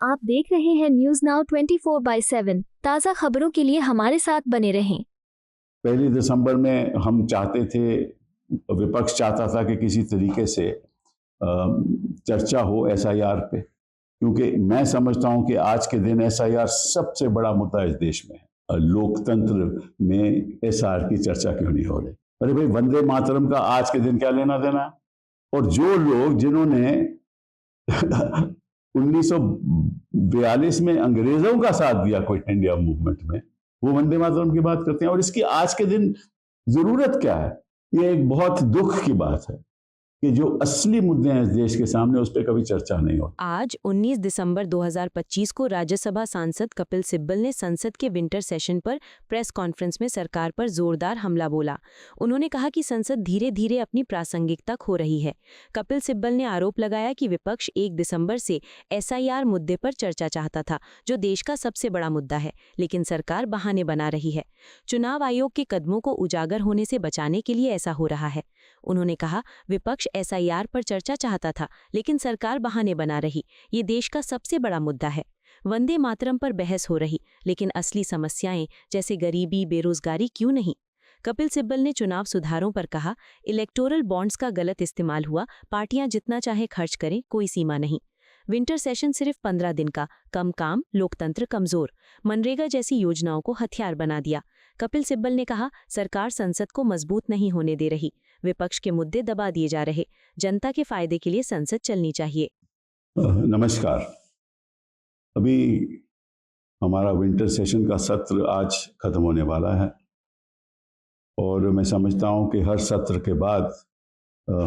आप देख रहे हैं न्यूज नाउ 24/7 ताज़ा खबरों के लिए हमारे साथ बने रहें। 1 दिसंबर में हम चाहते थे, विपक्ष चाहता था कि किसी तरीके से चर्चा हो एसआईआर पे, क्योंकि मैं समझता हूं कि आज के दिन एसआईआर सबसे बड़ा मुद्दा इस देश में है। लोकतंत्र में एसआईआर की चर्चा क्यों नहीं हो रही? अरे भाई, वंदे मातरम का आज के दिन क्या लेना देना? और जो लोग जिन्होंने 1942 में अंग्रेजों का साथ दिया क्विट इंडिया मूवमेंट में, वो वंदे मातरम की बात करते हैं। और इसकी आज के दिन जरूरत क्या है? ये एक बहुत दुख की बात है कि जो असली मुद्दे हैं इस देश के सामने, उस पर कभी चर्चा नहीं होती। आज 19 दिसंबर 2025 को राज्यसभा सांसद कपिल सिब्बल ने संसद के विंटर सेशन पर प्रेस कॉन्फ्रेंस में सरकार पर जोरदार हमला बोला। उन्होंने कहा कि संसद धीरे धीरे अपनी प्रासंगिकता खो रही है। कपिल सिब्बल ने आरोप लगाया कि विपक्ष 1 दिसंबर से एसआईआर मुद्दे पर चर्चा चाहता था, जो देश का सबसे बड़ा मुद्दा है, लेकिन सरकार बहाने बना रही है। चुनाव आयोग के कदमों को उजागर होने से बचाने के लिए ऐसा हो रहा है। उन्होंने कहा, विपक्ष एसआईआर पर चर्चा चाहता था, लेकिन सरकार बहाने बना रही। ये देश का सबसे बड़ा मुद्दा है। वंदे मातरम पर बहस हो रही, लेकिन असली समस्याएं जैसे गरीबी, बेरोजगारी क्यों नहीं? कपिल सिब्बल ने चुनाव सुधारों पर कहा, इलेक्टोरल बॉन्ड्स का गलत इस्तेमाल हुआ, पार्टियां जितना चाहे खर्च करें, कोई सीमा नहीं। विंटर सेशन सिर्फ 15 दिन का, कम काम, लोकतंत्र कमजोर। मनरेगा जैसी योजनाओं को हथियार बना दिया। कपिल सिब्बल ने कहा, सरकार संसद को मजबूत नहीं होने दे रही, विपक्ष के मुद्दे दबा दिए जा रहे। जनता के फायदे के लिए संसद चलनी चाहिए। नमस्कार। अभी हमारा विंटर सेशन का सत्र आज खत्म होने वाला है और मैं समझता हूं कि हर सत्र के बाद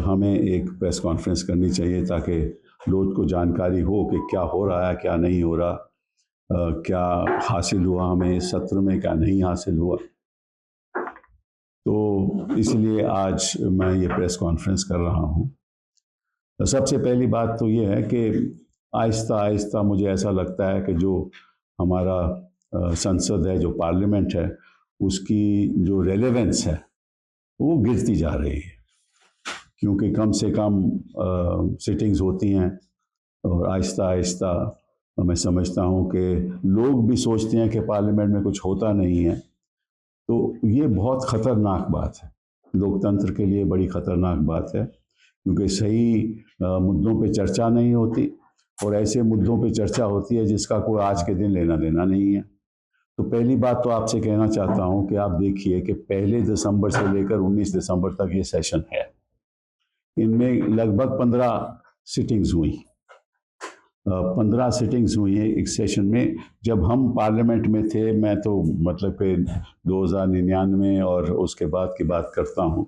हमें एक प्रेस कॉन्फ्रेंस करनी चाहिए ताकि लोग को जानकारी हो कि क्या हो रहा है, क्या नहीं हो रहा, क्या हासिल हुआ हमें इस सत्र में, क्या नहीं हासिल हुआ। तो इसलिए आज मैं ये प्रेस कॉन्फ्रेंस कर रहा हूँ। सबसे पहली बात तो ये है कि आहिस्ता आहिस्ता मुझे ऐसा लगता है कि जो हमारा संसद है, जो पार्लियामेंट है, उसकी जो रेलेवेंस है वो गिरती जा रही है, क्योंकि कम से कम सिटिंग्स होती हैं और आहिस्ता आहिस्ता मैं समझता हूँ कि लोग भी सोचते हैं कि पार्लियामेंट में कुछ होता नहीं है। तो ये बहुत ख़तरनाक बात है, लोकतंत्र के लिए बड़ी ख़तरनाक बात है, क्योंकि सही मुद्दों पे चर्चा नहीं होती और ऐसे मुद्दों पे चर्चा होती है जिसका कोई आज के दिन लेना देना नहीं है। तो पहली बात तो आपसे कहना चाहता हूँ कि आप देखिए कि 1 दिसंबर से लेकर 19 दिसंबर तक ये सेशन है। इनमें लगभग 15 सिटिंग्स हुई। 15 सिटिंग्स हुई हैं एक सेशन में। जब हम पार्लियामेंट में थे, मैं तो मतलब कि 2099 और उसके बाद की बात करता हूँ,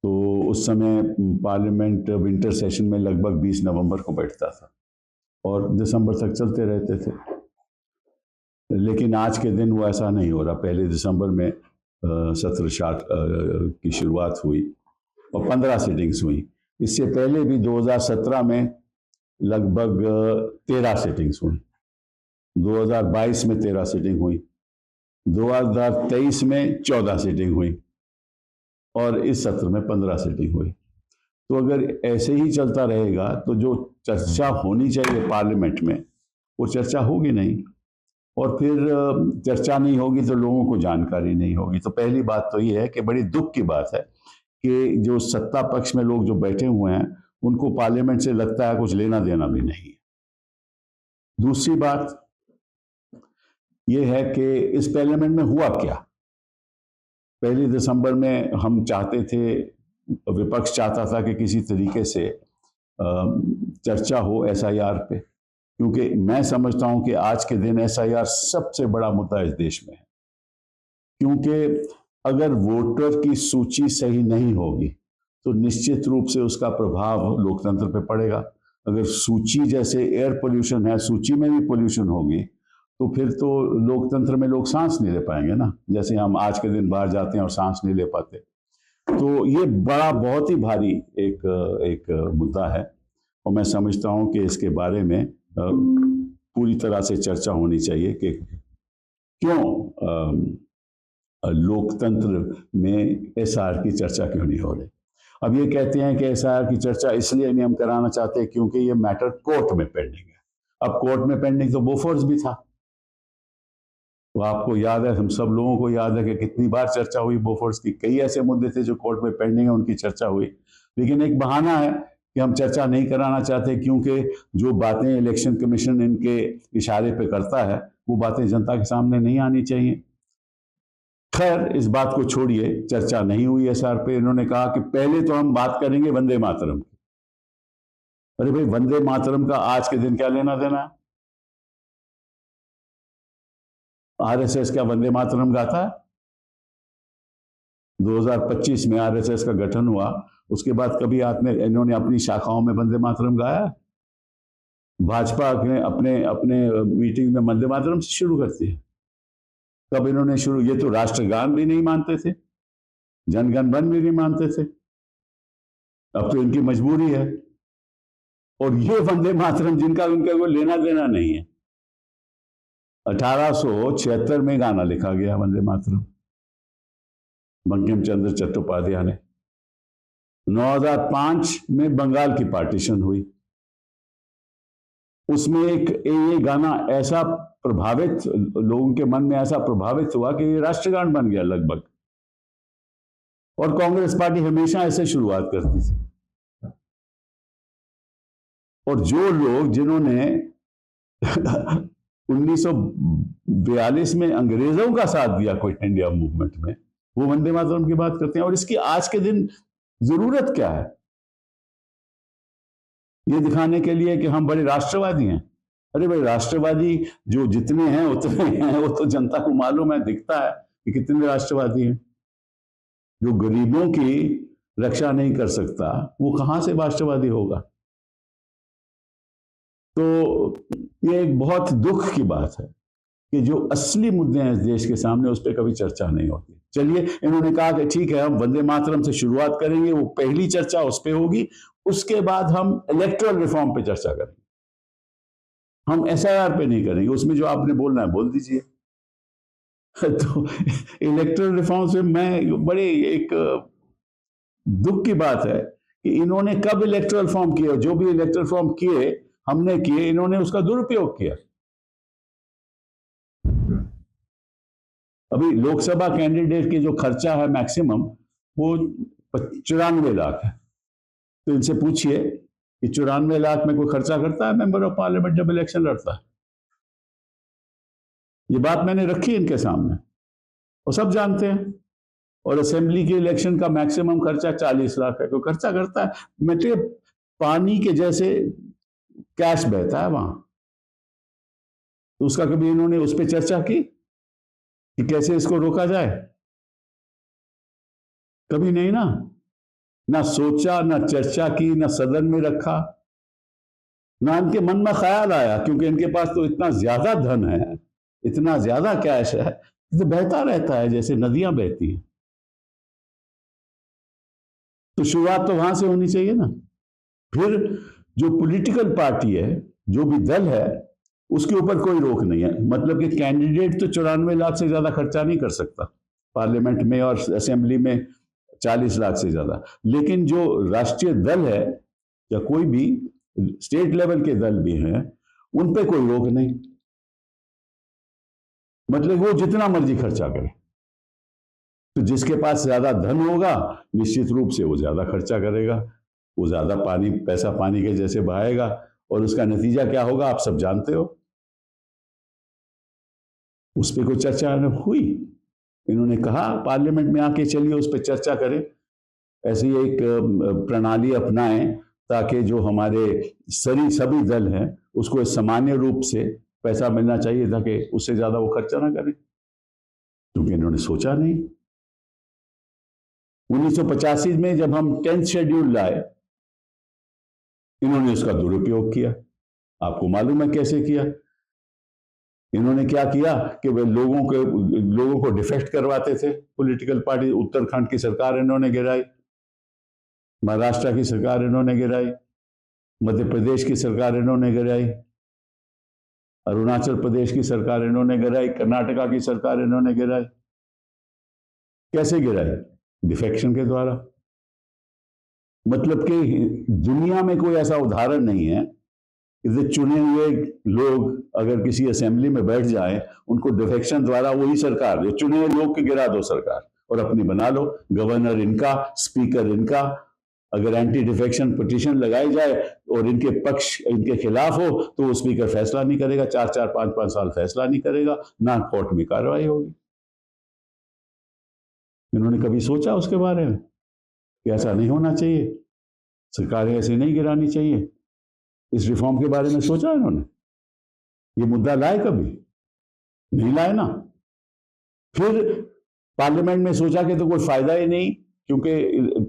तो उस समय पार्लियामेंट विंटर सेशन में लगभग 20 नवंबर को बैठता था और दिसंबर तक चलते रहते थे। लेकिन आज के दिन वो ऐसा नहीं हो रहा। 1 दिसंबर में सत्र की शुरुआत हुई और 15 सिटिंग्स हुई। इससे पहले भी 2017 में लगभग 13 सिटिंग्स हुई, 2022 में 13 सिटिंग हुई, 2023 में 14 सिटिंग हुई और इस सत्र में 15 सिटिंग हुई। तो अगर ऐसे ही चलता रहेगा तो जो चर्चा होनी चाहिए पार्लियामेंट में, वो चर्चा होगी नहीं, और फिर चर्चा नहीं होगी तो लोगों को जानकारी नहीं होगी। तो पहली बात तो ये है कि बड़ी दुख की बात है कि जो सत्ता पक्ष में लोग जो बैठे हुए हैं, उनको पार्लियामेंट से लगता है कुछ लेना देना भी नहीं है। दूसरी बात यह है कि इस पार्लियामेंट में हुआ क्या। 1 दिसंबर में हम चाहते थे, विपक्ष चाहता था कि किसी तरीके से चर्चा हो एसआईआर पे, क्योंकि मैं समझता हूं कि आज के दिन एसआईआर सबसे बड़ा मुद्दा इस देश में है। क्योंकि अगर वोटर की सूची सही नहीं होगी तो निश्चित रूप से उसका प्रभाव लोकतंत्र पे पड़ेगा। अगर सूची जैसे एयर पोल्यूशन है, सूची में भी पोल्यूशन होगी, तो फिर तो लोकतंत्र में लोग सांस नहीं ले पाएंगे ना, जैसे हम आज के दिन बाहर जाते हैं और सांस नहीं ले पाते। तो ये बहुत ही भारी एक मुद्दा है और मैं समझता हूँ कि इसके बारे में पूरी तरह से चर्चा होनी चाहिए कि क्यों लोकतंत्र में एसआईआर की चर्चा क्यों नहीं हो रही। अब ये कहते हैं कि एसआईआर की चर्चा इसलिए नहीं हम कराना चाहते क्योंकि ये मैटर कोर्ट में पेंडिंग है। अब कोर्ट में पेंडिंग तो बोफोर्स भी था। तो आपको याद है, हम सब लोगों को याद है कि कितनी बार चर्चा हुई बोफोर्स की। कई ऐसे मुद्दे थे जो कोर्ट में पेंडिंग है, उनकी चर्चा हुई। लेकिन एक बहाना है कि हम चर्चा नहीं कराना चाहते, क्योंकि जो बातें इलेक्शन कमीशन इनके इशारे पे करता है वो बातें जनता के सामने नहीं आनी चाहिए। खैर, इस बात को छोड़िए, चर्चा नहीं हुई एसआर पे। इन्होंने कहा कि पहले तो हम बात करेंगे वंदे मातरम की। अरे भाई, वंदे मातरम का आज के दिन क्या लेना देना है? आरएसएस क्या वंदे मातरम गाता है? 2025 में आरएसएस का गठन हुआ, उसके बाद कभी आपने इन्होंने अपनी शाखाओं में वंदे मातरम गाया? भाजपा ने अपने अपने मीटिंग में वंदे मातरम से शुरू करती है। कब इन्होंने शुरू? ये तो राष्ट्रगान भी नहीं मानते थे, जनगण मन भी नहीं मानते थे। अब तो इनकी मजबूरी है। और ये वंदे मातरम जिनका उनका कोई लेना देना नहीं है। 1876 में गाना लिखा गया वंदे मातरम, बंकिम चंद्र चट्टोपाध्याय ने। 2005 में बंगाल की पार्टीशन हुई, उसमें ये गाना ऐसा प्रभावित, लोगों के मन में ऐसा प्रभावित हुआ कि ये राष्ट्रगान बन गया लगभग। और कांग्रेस पार्टी हमेशा ऐसे शुरुआत करती थी। और जो लोग जिन्होंने 1942 में अंग्रेजों का साथ दिया क्विट इंडिया मूवमेंट में, वो वंदे मातरम की बात करते हैं। और इसकी आज के दिन जरूरत क्या है? ये दिखाने के लिए कि हम बड़े राष्ट्रवादी हैं। अरे भाई, राष्ट्रवादी जो जितने हैं उतने हैं, वो तो जनता को मालूम है, दिखता है कि कितने राष्ट्रवादी हैं। जो गरीबों की रक्षा नहीं कर सकता, वो कहां से राष्ट्रवादी होगा? तो ये एक बहुत दुख की बात है कि जो असली मुद्दे हैं इस देश के सामने, उस पर कभी चर्चा नहीं होती। चलिए, इन्होंने कहा कि ठीक है, हम वंदे मातरम से शुरुआत करेंगे, वो पहली चर्चा उस पर होगी। उसके बाद हम इलेक्टोरल रिफॉर्म पे चर्चा करेंगे। हम एसआईआर पे नहीं करेंगे, उसमें जो आपने बोलना है बोल दीजिए। तो इलेक्टोरल रिफॉर्म से मैं बड़े एक दुख की बात है कि इन्होंने कब इलेक्टोरल फॉर्म किया, जो भी इलेक्टोरल फॉर्म किए हमने किए, इन्होंने उसका दुरुपयोग किया। अभी लोकसभा कैंडिडेट के जो खर्चा है मैक्सिमम, वो 94 लाख है। तो इनसे पूछिए कि 94 लाख में कोई खर्चा करता है मेंबर ऑफ पार्लियामेंट जब इलेक्शन लड़ता है? ये बात मैंने रखी इनके सामने और सब जानते हैं। और असेंबली के इलेक्शन का मैक्सिमम खर्चा 40 लाख है। कोई खर्चा करता है? मतलब पानी के जैसे कैश बहता है वहां। तो उसका कभी इन्होंने उस पर चर्चा की कि कैसे इसको रोका जाए? कभी नहीं ना सोचा, ना चर्चा की, ना सदन में रखा, ना इनके मन में ख्याल आया, क्योंकि इनके पास तो इतना ज्यादा धन है, इतना ज्यादा कैश है, तो बहता रहता है जैसे नदियां बहती हैं। तो शुरुआत तो वहां से होनी चाहिए ना। फिर जो पॉलिटिकल पार्टी है, जो भी दल है, उसके ऊपर कोई रोक नहीं है। मतलब कि कैंडिडेट तो 94 लाख से ज्यादा खर्चा नहीं कर सकता पार्लियामेंट में और असेंबली में 40 लाख से ज्यादा। लेकिन जो राष्ट्रीय दल है या कोई भी स्टेट लेवल के दल भी हैं, उन पे कोई रोक नहीं। मतलब वो जितना मर्जी खर्चा करे। तो जिसके पास ज्यादा धन होगा, निश्चित रूप से वो ज्यादा खर्चा करेगा, वो ज्यादा पैसा पानी के जैसे बहाएगा। और उसका नतीजा क्या होगा आप सब जानते हो। उस पर कोई चर्चा हुई? इन्होंने कहा पार्लियामेंट में आके चलिए उस पर चर्चा करें, ऐसी एक प्रणाली अपनाएं ताकि जो हमारे सभी दल हैं उसको सामान्य रूप से पैसा मिलना चाहिए, ताकि उससे ज्यादा वो खर्चा ना करें। क्योंकि इन्होंने सोचा नहीं। 1985 में जब हम 10th शेड्यूल लाए, इन्होंने उसका दुरुपयोग किया। आपको मालूम है कैसे किया? इन्होंने क्या किया कि वे लोगों को डिफेक्ट करवाते थे। पॉलिटिकल पार्टी, उत्तराखंड की सरकार इन्होंने गिराई, महाराष्ट्र की सरकार इन्होंने गिराई, मध्य प्रदेश की सरकार इन्होंने गिराई, अरुणाचल प्रदेश की सरकार इन्होंने गिराई, कर्नाटका की सरकार इन्होंने गिराई। कैसे गिराई? डिफेक्शन के द्वारा। मतलब कि दुनिया में कोई ऐसा उदाहरण नहीं है कि चुने हुए लोग अगर किसी असेंबली में बैठ जाएं, उनको डिफेक्शन द्वारा वही सरकार, जो चुने हुए लोग के गिरा दो सरकार और अपनी बना लो, गवर्नर इनका, स्पीकर इनका। अगर एंटी डिफेक्शन पिटीशन लगाई जाए और इनके पक्ष इनके खिलाफ हो तो वो स्पीकर फैसला नहीं करेगा, 4-4, 5-5 साल फैसला नहीं करेगा, ना कोर्ट में कार्रवाई होगी। इन्होंने कभी सोचा उसके बारे में कि ऐसा नहीं होना चाहिए, सरकारें ऐसे नहीं गिरानी चाहिए? इस रिफॉर्म के बारे में सोचा इन्होंने? ये मुद्दा लाए कभी? नहीं लाए ना। फिर पार्लियामेंट में सोचा कि तो कोई फायदा ही नहीं, क्योंकि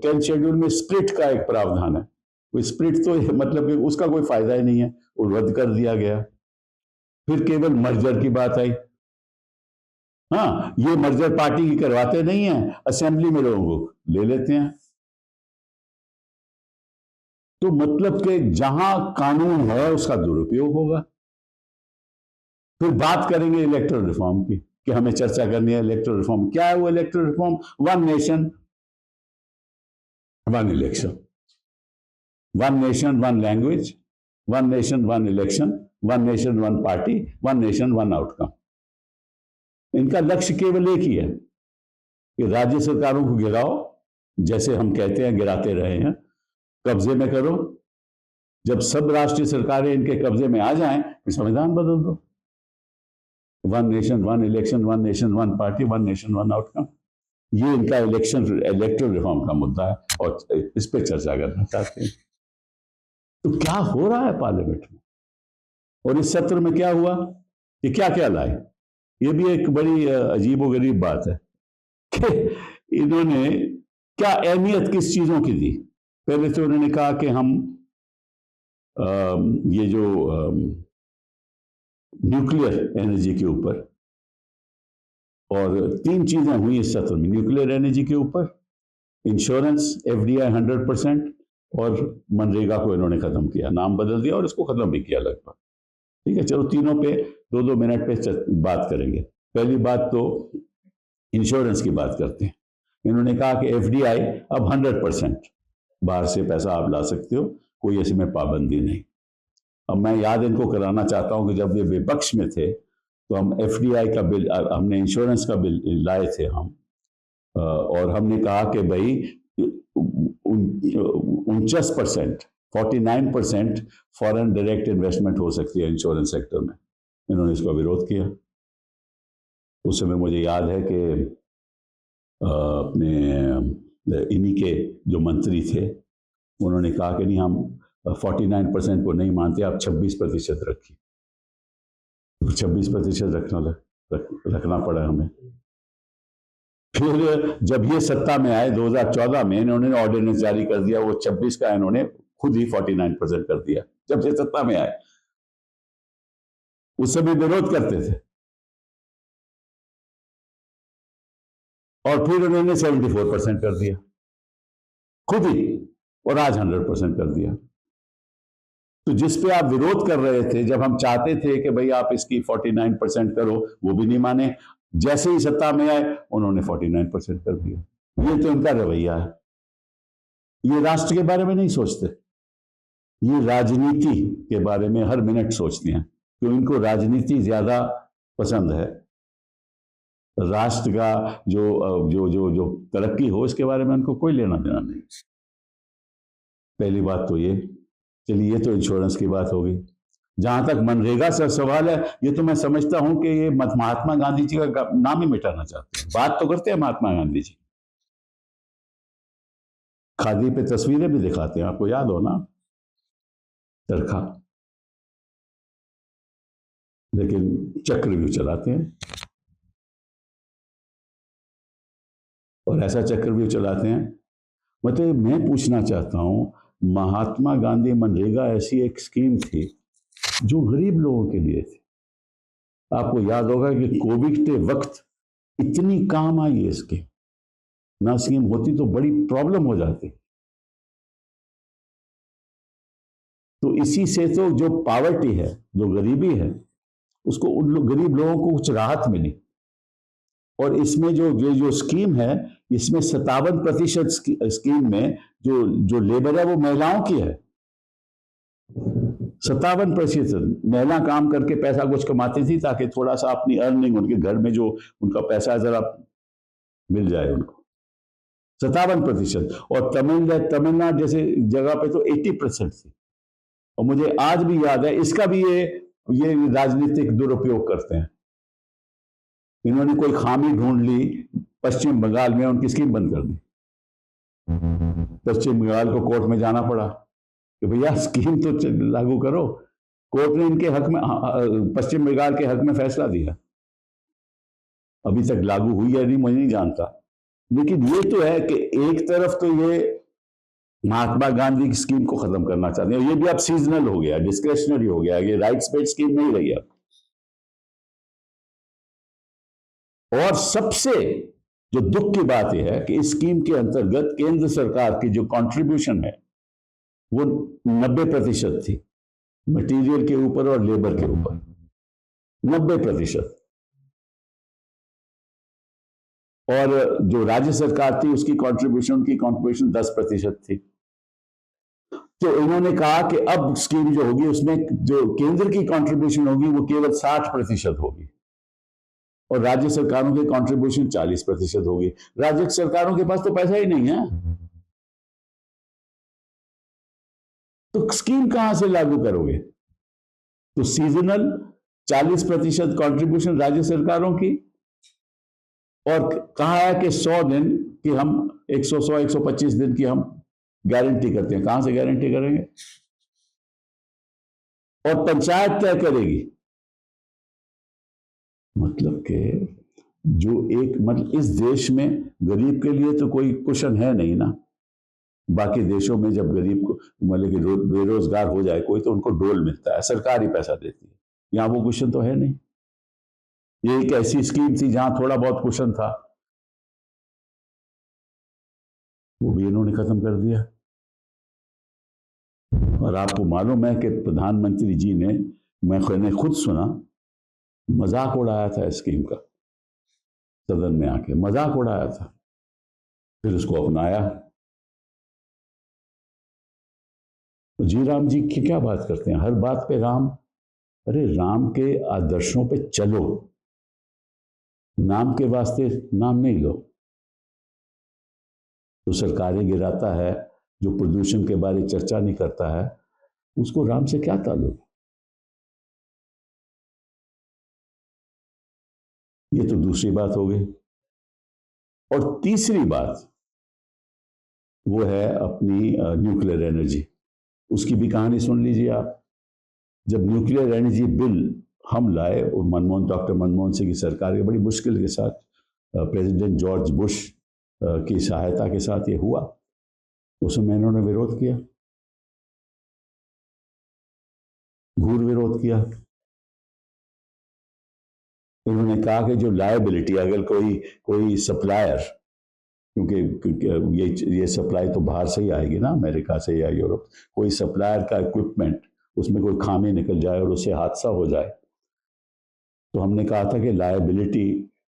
10th शेड्यूल में स्प्लिट का एक प्रावधान है, कोई स्प्लिट तो मतलब कि उसका कोई फायदा ही नहीं है, वो रद्द कर दिया गया। फिर केवल मर्जर की बात आई। हाँ, ये मर्जर पार्टी की करवाते नहीं है, असेंबली में लोगों को ले लेते हैं। तो मतलब कि जहां कानून है उसका दुरुपयोग होगा। फिर बात करेंगे इलेक्टोरल रिफॉर्म की कि हमें चर्चा करनी है इलेक्टोरल रिफॉर्म। क्या है वो electoral reform? 1 nation 1 election, 1 nation 1 language, 1 nation 1 election, 1 nation 1 party, 1 nation 1 outcome. इनका लक्ष्य केवल एक ही है कि राज्य सरकारों को गिराओ, जैसे हम कहते हैं गिराते रहे हैं, कब्जे में करो। जब सब राष्ट्रीय सरकारें इनके कब्जे में आ जाएं, फिर संविधान बदल दो। 1 nation 1 election, 1 nation 1 party, 1 nation 1 outcome. ये इनका इलेक्टोरल रिफॉर्म का मुद्दा है और इस पर चर्चा करना चाहते हैं। तो क्या हो रहा है पार्लियामेंट में और इस सत्र में क्या हुआ, ये क्या क्या लाए? ये भी एक बड़ी अजीबोगरीब बात है कि इन्होंने क्या अहमियत किस चीजों की दी। पहले तो उन्होंने कहा कि हम ये जो न्यूक्लियर एनर्जी के ऊपर, और 3 चीजें हुई इस सत्र में न्यूक्लियर एनर्जी के ऊपर, इंश्योरेंस, FDI 100% और मनरेगा को इन्होंने खत्म किया, नाम बदल दिया और इसको खत्म भी किया लगभग। ठीक है, चलो तीनों पे 2-2 मिनट पे बात करेंगे। पहली बात तो इंश्योरेंस की बात करते हैं। इन्होंने कहा कि FDI अब 100% बाहर से पैसा आप ला सकते हो, कोई ऐसे में पाबंदी नहीं। अब मैं याद इनको कराना चाहता हूं कि जब ये विपक्ष में थे तो हम FDI का बिल, हमने इंश्योरेंस का बिल लाए थे हम, और हमने कहा कि भाई 49%, 49% फॉरेन डायरेक्ट इन्वेस्टमेंट हो सकती है इंश्योरेंस सेक्टर में। इन्होंने इसका विरोध किया। उस समय मुझे याद है कि अपने इन्हीं के जो मंत्री थे उन्होंने कहा कि नहीं, हम 49% को नहीं मानते, आप 26% रखिए। 26% रखना पड़ा हमें। फिर जब ये सत्ता में आए 2014 में, इन्होंने ऑर्डिनेंस जारी कर दिया, वो 26 का इन्होंने खुद ही 49% कर दिया जब ये सत्ता में आए। उस समय विरोध करते थे और फिर उन्होंने 74% कर दिया खुद ही, और आज 100% कर दिया। तो जिस पे आप विरोध कर रहे थे, जब हम चाहते थे कि भाई आप इसकी 49% करो, वो भी नहीं माने। जैसे ही सत्ता में आए उन्होंने 49% कर दिया। ये तो इनका रवैया है। ये राष्ट्र के बारे में नहीं सोचते, ये राजनीति के बारे में हर मिनट सोचते हैं, क्योंकि इनको राजनीति ज्यादा पसंद है। राष्ट्र का जो जो जो जो तरक्की हो, इसके बारे में उनको कोई लेना देना नहीं। पहली बात तो ये। चलिए, ये तो इंश्योरेंस की बात होगी। जहां तक मनरेगा से सवाल है, ये तो मैं समझता हूं कि ये महात्मा गांधी जी का नाम ही मिटाना चाहते हैं। बात तो करते हैं महात्मा गांधी जी, खादी पे तस्वीरें भी दिखाते हैं, आपको याद हो ना, चरखा, लेकिन चक्रव्यूह चलाते हैं। और ऐसा चक्रव्यूह चलाते हैं। मतलब मैं पूछना चाहता हूं, महात्मा गांधी मनरेगा ऐसी एक स्कीम थी जो गरीब लोगों के लिए थी। आपको याद होगा कि कोविड के वक्त इतनी काम आई है स्कीम, ना स्कीम होती तो बड़ी प्रॉब्लम हो जाती। तो इसी से तो जो पॉवर्टी है, जो गरीबी है, उसको उन गरीब लोगों को कुछ राहत मिली। और इसमें जो स्कीम है, इसमें 57% स्कीम में जो लेबर है वो महिलाओं की है। 57% महिला काम करके पैसा कुछ कमाती थी ताकि थोड़ा सा अपनी अर्निंग, उनके घर में जो उनका पैसा है जरा मिल जाए उनको। 57%। और तमिलनाडु जैसे जगह पे तो 80% थी। और मुझे आज भी याद है, इसका भी ये राजनीतिक दुरुपयोग करते हैं। इन्होंने कोई खामी ढूंढ ली पश्चिम बंगाल में, उनकी स्कीम बंद कर दी। पश्चिम बंगाल को कोर्ट में जाना पड़ा कि भैया स्कीम तो लागू करो। कोर्ट ने इनके हक में, पश्चिम बंगाल के हक में फैसला दिया। अभी तक लागू हुई है नहीं मुझे नहीं जानता, लेकिन ये तो है कि एक तरफ तो ये महात्मा गांधी की स्कीम को खत्म करना चाहते हैं। ये भी अब सीजनल हो गया, डिस्क्रेशनरी हो गया, ये राइट्स बेस्ड स्कीम नहीं रही अब। और सबसे जो दुख की बात यह है कि इस स्कीम के अंतर्गत केंद्र सरकार की जो कंट्रीब्यूशन है वो 90% थी, मटेरियल के ऊपर और लेबर के ऊपर 90%। और जो राज्य सरकार थी उसकी कंट्रीब्यूशन 10% थी। तो इन्होंने कहा कि अब स्कीम जो होगी उसमें जो केंद्र की कंट्रीब्यूशन होगी वो केवल 60% होगी और राज्य सरकारों की कंट्रीब्यूशन 40% होगी। राज्य सरकारों के पास तो पैसा ही नहीं है, तो स्कीम कहां से लागू करोगे? तो सीजनल 40% कंट्रीब्यूशन राज्य सरकारों की, और कहा है कि 100 दिन की हम 125 दिन की हम गारंटी करते हैं। कहां से गारंटी करेंगे? और पंचायत तय करेगी। मतलब कि जो मतलब इस देश में गरीब के लिए तो कोई कुशन है नहीं ना। बाकी देशों में जब गरीब को मतलब कि बेरोजगार हो जाए कोई तो उनको डोल मिलता है, सरकार ही पैसा देती है। यहां वो कुशन तो है नहीं। ये एक ऐसी स्कीम थी जहां थोड़ा बहुत कुशन था, वो भी इन्होंने खत्म कर दिया। और आपको मालूम है कि प्रधानमंत्री जी ने, मैंने खुद सुना, मजाक उड़ाया था इस स्कीम का, सदन में आके मजाक उड़ाया था, फिर उसको अपनाया। जी राम जी की क्या बात करते हैं, हर बात पे राम। अरे राम के आदर्शों पे चलो, नाम के वास्ते नाम नहीं लो। जो सरकारें गिराता है, जो प्रदूषण के बारे में चर्चा नहीं करता है, उसको राम से क्या ताल्लुक? ये तो दूसरी बात हो गई। और तीसरी बात वो है अपनी न्यूक्लियर एनर्जी। उसकी भी कहानी सुन लीजिए आप। जब न्यूक्लियर एनर्जी बिल हम लाए और डॉक्टर मनमोहन सिंह की सरकार के बड़ी मुश्किल के साथ, प्रेसिडेंट जॉर्ज बुश की सहायता के साथ ये हुआ, उस समय इन्होंने विरोध किया, घोर विरोध किया। उन्होंने कहा कि जो लायबिलिटी, अगर कोई सप्लायर, क्योंकि ये सप्लाई तो बाहर से ही आएगी ना, अमेरिका से या यूरोप, कोई सप्लायर का इक्विपमेंट उसमें कोई खामी निकल जाए और उससे हादसा हो जाए, तो हमने कहा था कि लायबिलिटी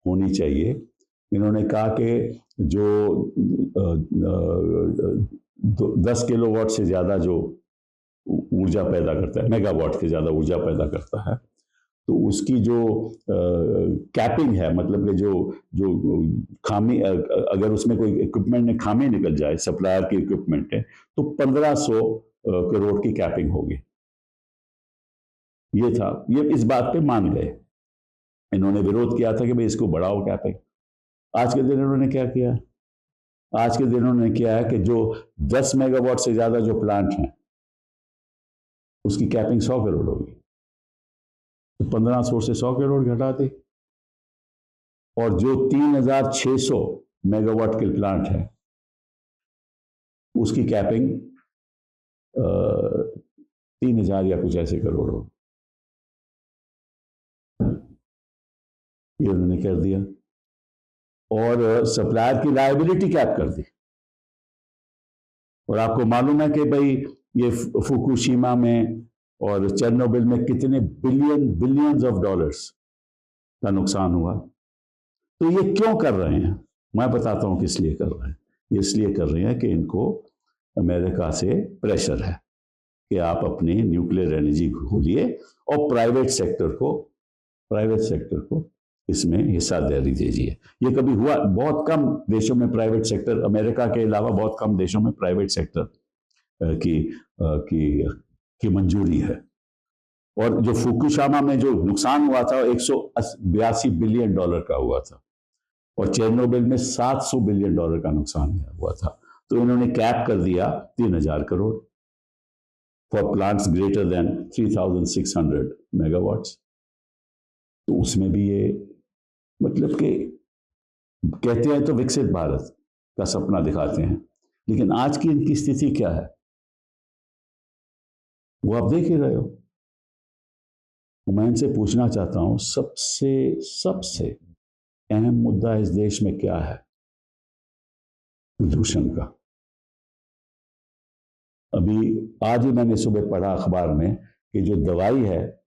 होनी चाहिए। इन्होंने कहा कि जो 10 किलोवाट से ज़्यादा जो ऊर्जा पैदा करता है, मेगावाट से ज़्यादा ऊर्जा पैदा करता है, तो उसकी जो कैपिंग है, मतलब कि जो खामी, अगर उसमें कोई इक्विपमेंट में खामी निकल जाए, सप्लायर की इक्विपमेंट है, तो 1500 करोड़ की कैपिंग होगी। ये था, ये इस बात पे मान गए। इन्होंने विरोध किया था कि भाई इसको बढ़ाओ कैपिंग। आज के दिन इन्होंने क्या किया? आज के दिन इन्होंने किया है कि जो 10 मेगावाट से ज्यादा जो प्लांट हैं उसकी कैपिंग 100 करोड़ होगी, तो 1500 से 100 करोड़ घटा दी। और जो 3600 मेगावाट के प्लांट है उसकी कैपिंग 3000 या कुछ ऐसे करोड़ होगी। ये उन्होंने कर दिया। और सप्लायर की लायबिलिटी कैप कर दी। और आपको मालूम है कि भाई ये फुकुशिमा में और चेरनोबिल में कितने बिलियंस ऑफ डॉलर्स का नुकसान हुआ। तो ये क्यों कर रहे हैं? मैं बताता हूं किस लिए कर रहे हैं। ये इसलिए कर रहे हैं कि इनको अमेरिका से प्रेशर है। कि आप अपनी न्यूक्लियर एनर्जी खोलिए और प्राइवेट सेक्टर को इसमें हिस्सा दे दीजिए। ये कभी हुआ, बहुत कम देशों में प्राइवेट सेक्टर, अमेरिका के अलावा बहुत कम देशों में प्राइवेट सेक्टर की मंजूरी है। और जो फुकुशिमा में जो नुकसान हुआ था 182 बिलियन डॉलर का हुआ था, और चेरनोबिल में 700 बिलियन डॉलर का नुकसान हुआ था। तो इन्होंने कैप कर दिया 3000 crore for plants greater than 3600 megawatts. तो उसमें भी ये मतलब कि कहते हैं तो विकसित भारत का सपना दिखाते हैं, लेकिन आज की इनकी स्थिति क्या है वो आप देख ही रहे हो। मैं इनसे पूछना चाहता हूं, सबसे अहम मुद्दा इस देश में क्या है? प्रदूषण का। अभी आज ही मैंने सुबह पढ़ा अखबार में कि जो दवाई है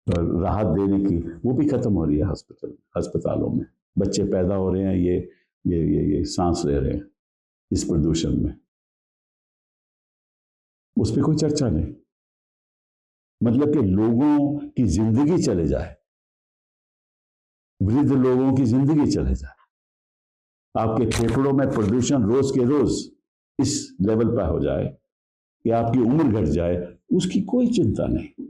राहत देने की, वो भी खत्म हो रही है अस्पतालों में। बच्चे पैदा हो रहे हैं, ये सांस ले रहे हैं इस प्रदूषण में। उस पर कोई चर्चा नहीं। मतलब कि लोगों की जिंदगी चले जाए, वृद्ध लोगों की जिंदगी चले जाए, आपके फेफड़ों में प्रदूषण रोज के रोज इस लेवल पर हो जाए कि आपकी उम्र घट जाए, उसकी कोई चिंता नहीं।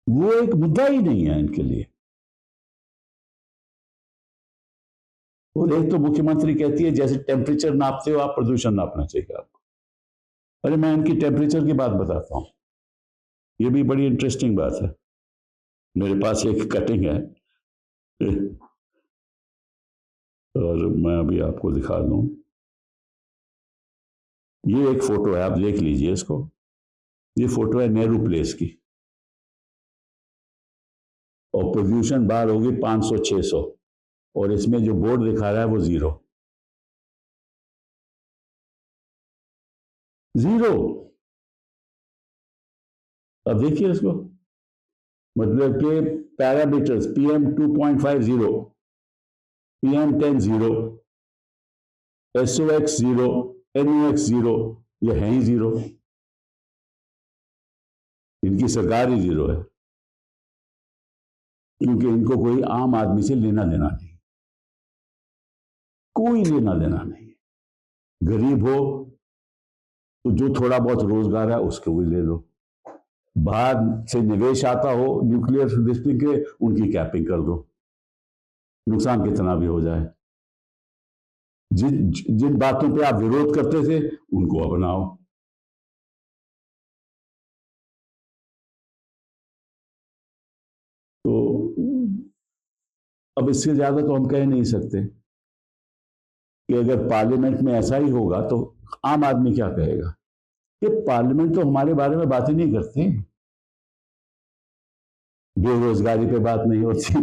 वो एक मुद्दा ही नहीं है इनके लिए। और एक तो मुख्यमंत्री कहती है जैसे टेम्परेचर नापते हो आप, प्रदूषण नापना चाहिए आपको। अरे मैं इनकी टेम्परेचर की बात बताता हूं, ये भी बड़ी इंटरेस्टिंग बात है। मेरे पास एक कटिंग है और मैं अभी आपको दिखा दूं। ये एक फोटो है, आप देख लीजिए इसको। ये फोटो है नेहरू प्लेस की, और प्रदूषण बाहर होगी 500-600, और इसमें जो बोर्ड दिखा रहा है वो 0। अब देखिए इसको, मतलब कि parameters PM 2.50, PM10 0, SOx 0, NOx 0, ये है ही 0। इनकी सरकार ही 0 है, क्योंकि इनको कोई आम आदमी से लेना देना नहीं, कोई लेना देना नहीं। गरीब हो तो जो थोड़ा बहुत रोजगार है उसको भी ले लो, बाहर से निवेश आता हो न्यूक्लियर डिस्ट्रिक्ट के, उनकी कैपिंग कर दो, नुकसान कितना भी हो जाए। जिन बातों पे आप विरोध करते थे उनको अपनाओ। तो अब इससे ज्यादा तो हम कह नहीं सकते कि अगर पार्लियामेंट में ऐसा ही होगा तो आम आदमी क्या कहेगा कि पार्लियामेंट तो हमारे बारे में बात ही नहीं करती, बेरोजगारी पे बात नहीं होती,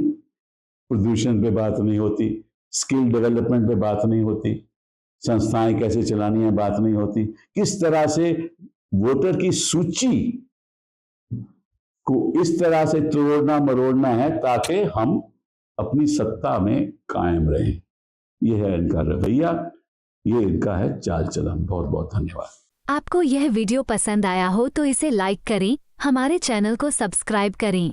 प्रदूषण पे बात नहीं होती, स्किल डेवलपमेंट पे बात नहीं होती, संस्थाएं कैसे चलानी है बात नहीं होती, किस तरह से वोटर की सूची को इस तरह से तोड़ना मरोड़ना है ताकि हम अपनी सत्ता में कायम रहें। यह है इनका रवैया, ये इनका है चाल चलन। बहुत बहुत धन्यवाद। आपको यह वीडियो पसंद आया हो तो इसे लाइक करें, हमारे चैनल को सब्सक्राइब करें।